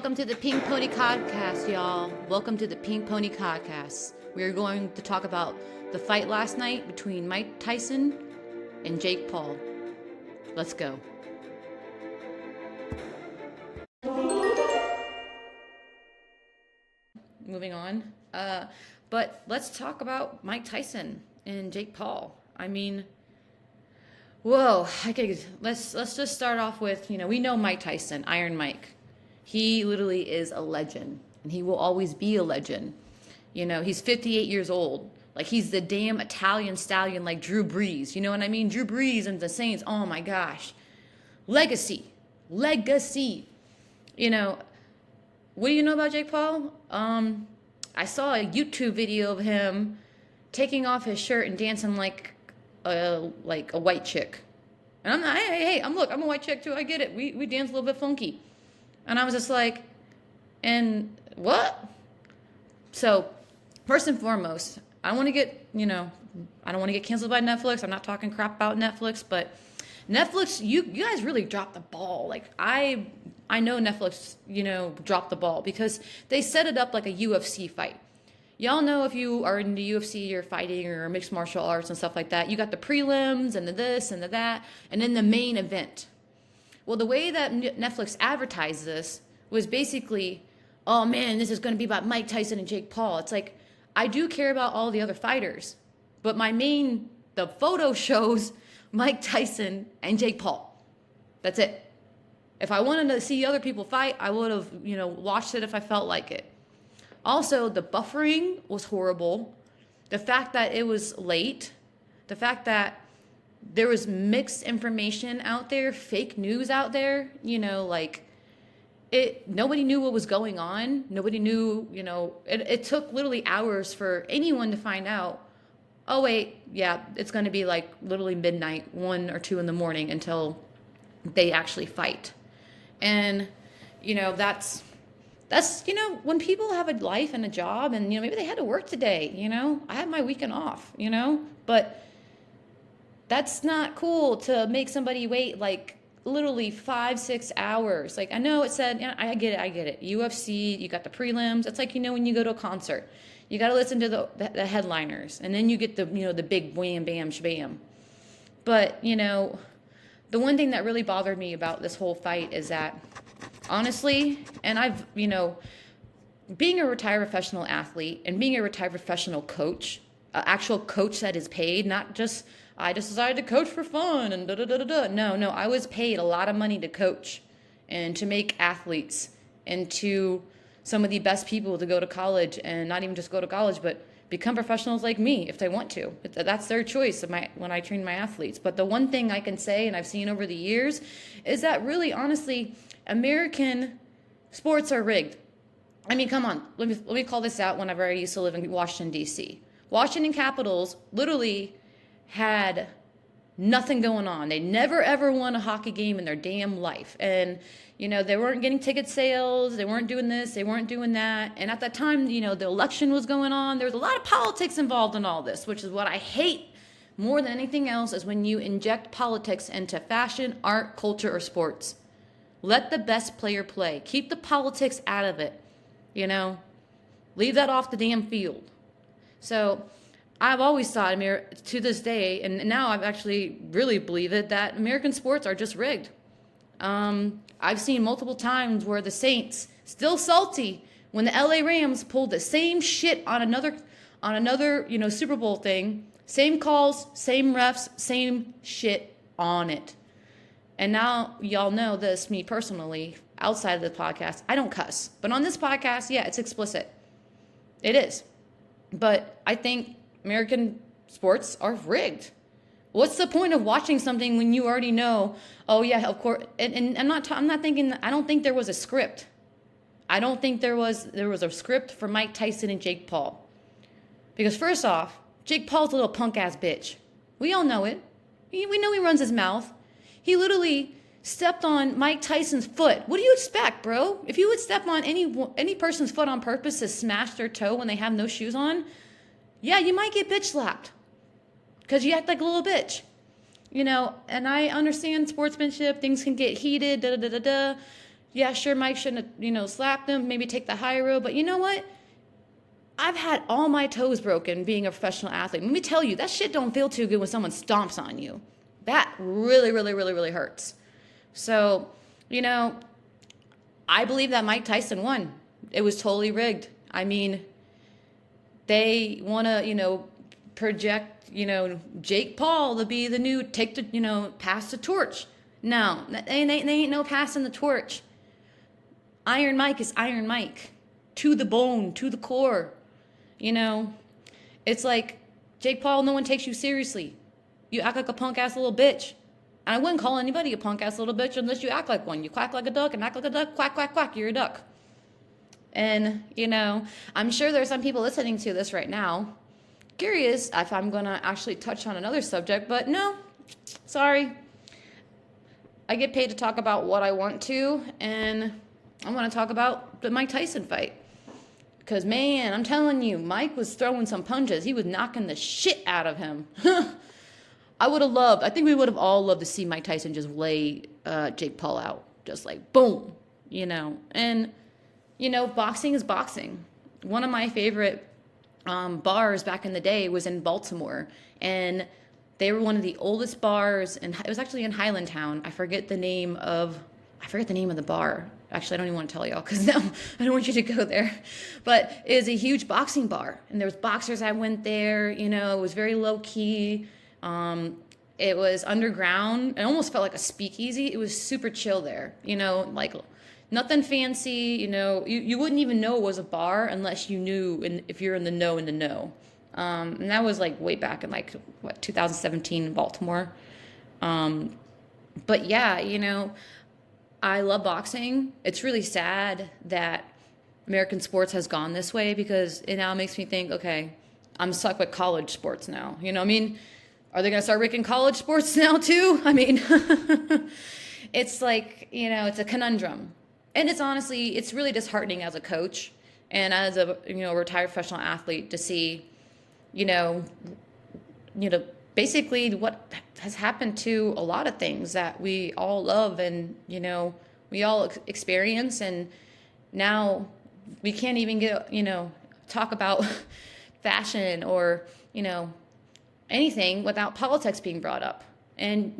Welcome to the Pink Pony Podcast, y'all. Welcome to the Pink Pony Podcast. We are going to talk about the fight last night between Mike Tyson and Jake Paul. Let's go. Moving on. But let's talk about Mike Tyson and Jake Paul. I mean, whoa. Let's just start off with, we know Mike Tyson, Iron Mike. He literally is a legend, and he will always be a legend. He's 58 years old. Like, he's the damn Italian stallion like Drew Brees. You know what I mean? Drew Brees and the Saints, oh my gosh. Legacy. What do you know about Jake Paul? I saw a YouTube video of him taking off his shirt and dancing like a white chick. And I'm not, hey, I'm a white chick too. I get it. We dance a little bit funky. And I was just like, and what? So, first and foremost, I want to get, I don't want to get canceled by Netflix. I'm not talking crap about Netflix, but Netflix, you guys really dropped the ball. Like, I know Netflix, dropped the ball because they set it up like a UFC fight. Y'all know if you are in the UFC, you're fighting or mixed martial arts and stuff like that, you got the prelims and the this and the that, and then the main event. Well, the way that Netflix advertised this was basically, oh man, this is going to be about Mike Tyson and Jake Paul. It's like, I do care about all the other fighters, but the photo shows Mike Tyson and Jake Paul. That's it. If I wanted to see other people fight, I would have, watched it if I felt like it. Also, the buffering was horrible. The fact that it was late, the fact that there was mixed information out there, fake news out there, nobody knew what was going on. Nobody knew, it took literally hours for anyone to find out, oh wait, yeah, it's going to be like literally midnight, 1 or 2 in the morning until they actually fight. And, that's, when people have a life and a job and, maybe they had to work today, I had my weekend off, but that's not cool to make somebody wait like literally 5-6 hours. Like, I know it said, I get it. UFC, you got the prelims. It's like, when you go to a concert, you got to listen to the headliners, and then you get the, the big wham, bam, shabam. But, the one thing that really bothered me about this whole fight is that, honestly, and I've, being a retired professional athlete and being a retired professional coach, an actual coach that is paid, not just, I just decided to coach for fun and da-da-da-da-da. No, I was paid a lot of money to coach and to make athletes into some of the best people to go to college, and not even just go to college, but become professionals like me if they want to. That's their choice when I train my athletes. But the one thing I can say, and I've seen over the years, is that really, honestly, American sports are rigged. I mean, come on. Let me call this out whenever I used to live in Washington, D.C. Washington Capitals literally had nothing going on. They never, ever won a hockey game in their damn life. And, they weren't getting ticket sales. They weren't doing this. They weren't doing that. And at that time, the election was going on. There was a lot of politics involved in all this, which is what I hate more than anything else, is when you inject politics into fashion, art, culture, or sports. Let the best player play. Keep the politics out of it. Leave that off the damn field. So I've always thought, to this day, and now I've actually really believe it, that American sports are just rigged. I've seen multiple times where the Saints, still salty, when the LA Rams pulled the same shit on another Super Bowl thing, same calls, same refs, same shit on it. And now y'all know this, me personally, outside of the podcast, I don't cuss. But on this podcast, yeah, it's explicit. It is. But I think American sports are rigged. What's the point of watching something when you already know, oh yeah, of course, and I'm not thinking, I don't think there was a script. I don't think there was a script for Mike Tyson and Jake Paul. Because first off, Jake Paul's a little punk ass bitch. We all know it. We know he runs his mouth. He literally stepped on Mike Tyson's foot. What do you expect, bro? If you would step on any person's foot on purpose to smash their toe when they have no shoes on, yeah, you might get bitch slapped because you act like a little bitch. And I understand sportsmanship, things can get heated, Yeah, sure, Mike shouldn't have, slapped him, maybe take the high road, but you know what? I've had all my toes broken being a professional athlete. Let me tell you, that shit don't feel too good when someone stomps on you. That really, really, really, really hurts. So, you know, I believe that Mike Tyson won. It was totally rigged. I mean, they want to, project, Jake Paul to be the new, take the, pass the torch. No, they ain't no passing the torch. Iron Mike is Iron Mike. To the bone, to the core. It's like, Jake Paul, no one takes you seriously. You act like a punk ass little bitch. And I wouldn't call anybody a punk ass little bitch unless you act like one. You quack like a duck and act like a duck, quack, quack, quack, you're a duck. And, I'm sure there's some people listening to this right now curious if I'm going to actually touch on another subject, but no, sorry. I get paid to talk about what I want to, and I want to talk about the Mike Tyson fight. Because, man, I'm telling you, Mike was throwing some punches. He was knocking the shit out of him. I think we would have all loved to see Mike Tyson just lay Jake Paul out. Just like, boom, And, boxing is boxing. One of my favorite bars back in the day was in Baltimore. And they were one of the oldest bars, and it was actually in Highlandtown. I forget the name of the bar. Actually, I don't even want to tell y'all because now I don't want you to go there. But it was a huge boxing bar, and there was boxers that went there. It was very low key. It was underground. It almost felt like a speakeasy. It was super chill there. Like nothing fancy. You wouldn't even know it was a bar unless you knew, and if you're in the know. And that was like way back in 2017 in Baltimore. But yeah, I love boxing. It's really sad that American sports has gone this way because it now makes me think, okay, I'm stuck with college sports now. Are they going to start ranking college sports now too? I mean, it's like, it's a conundrum. And it's really disheartening as a coach and as a, retired professional athlete to see, basically what has happened to a lot of things that we all love and, we all experience. And now we can't even get, talk about fashion or, anything without politics being brought up. And,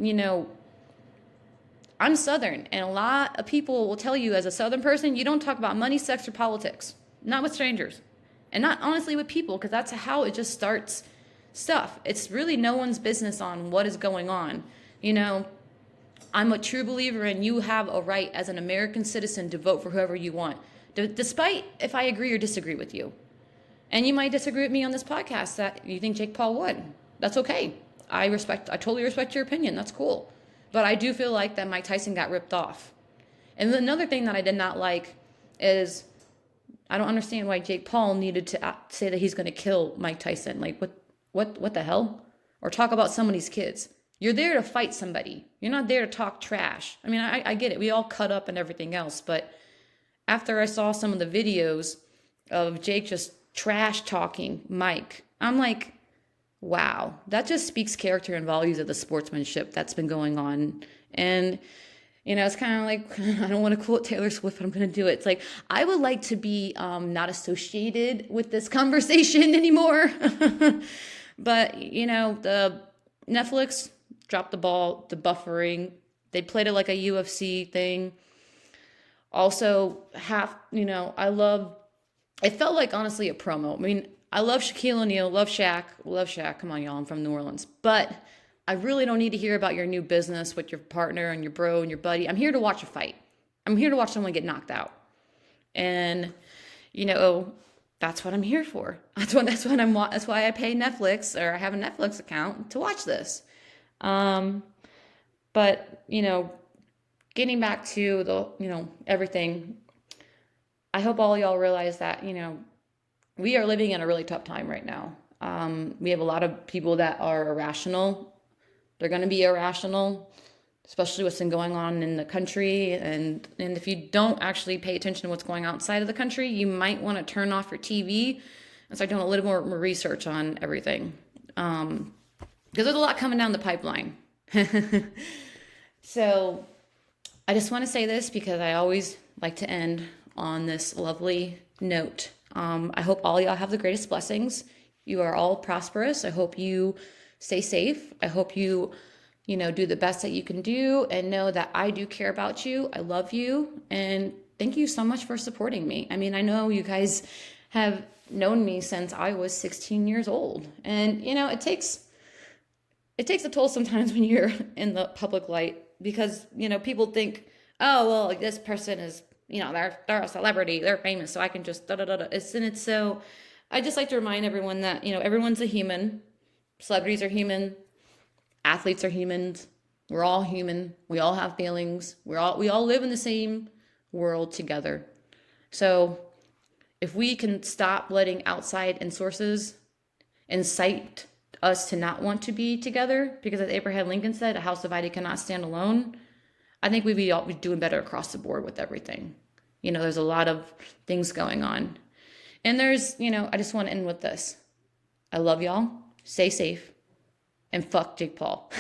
I'm Southern, and a lot of people will tell you as a Southern person, you don't talk about money, sex, or politics. Not with strangers. And not honestly with people, because that's how it just starts stuff. It's really no one's business on what is going on. I'm a true believer in you have a right as an American citizen to vote for whoever you want, despite if I agree or disagree with you. And you might disagree with me on this podcast that you think Jake Paul won. That's okay. I totally respect your opinion. That's cool. But I do feel like that Mike Tyson got ripped off. And another thing that I did not like is I don't understand why Jake Paul needed to say that he's going to kill Mike Tyson. Like, what the hell? Or talk about somebody's kids. You're there to fight somebody. You're not there to talk trash. I mean, I get it. We all cut up and everything else. But after I saw some of the videos of Jake just trash talking Mike, I'm like, wow, that just speaks character and values of the sportsmanship that's been going on. And, it's kind of like, I don't want to quote Taylor Swift, but I'm going to do it. It's like, I would like to be not associated with this conversation anymore. But, the Netflix dropped the ball, the buffering. They played it like a UFC thing. Also, it felt like, honestly, a promo. I mean, I love Shaquille O'Neal, love Shaq. Come on, y'all, I'm from New Orleans. But I really don't need to hear about your new business with your partner and your bro and your buddy. I'm here to watch a fight. I'm here to watch someone get knocked out. And, that's what I'm here for. That's why I pay Netflix, or I have a Netflix account to watch this. But, getting back to the, everything, I hope all y'all realize that, we are living in a really tough time right now. We have a lot of people that are irrational. They're going to be irrational, especially what's been going on in the country. And if you don't actually pay attention to what's going on outside of the country, you might want to turn off your TV and start doing a little more research on everything. Because there's a lot coming down the pipeline. So I just want to say this because I always like to end on this lovely note. I hope all y'all have the greatest blessings. You are all prosperous. I hope you stay safe. I hope you, do the best that you can do and know that I do care about you. I love you. And thank you so much for supporting me. I mean, I know you guys have known me since I was 16 years old. And, it takes a toll sometimes when you're in the public light because, people think, oh, well, like this person is, they're a celebrity, they're famous, so I can just da da da da. It's so, I just like to remind everyone that, everyone's a human. Celebrities are human. Athletes are humans. We're all human. We all have feelings. We all live in the same world together. So if we can stop letting outside sources incite us to not want to be together, because as Abraham Lincoln said, a house divided cannot stand alone, I think we'd be doing better across the board with everything. There's a lot of things going on. And I just want to end with this. I love y'all. Stay safe. And fuck Jake Paul.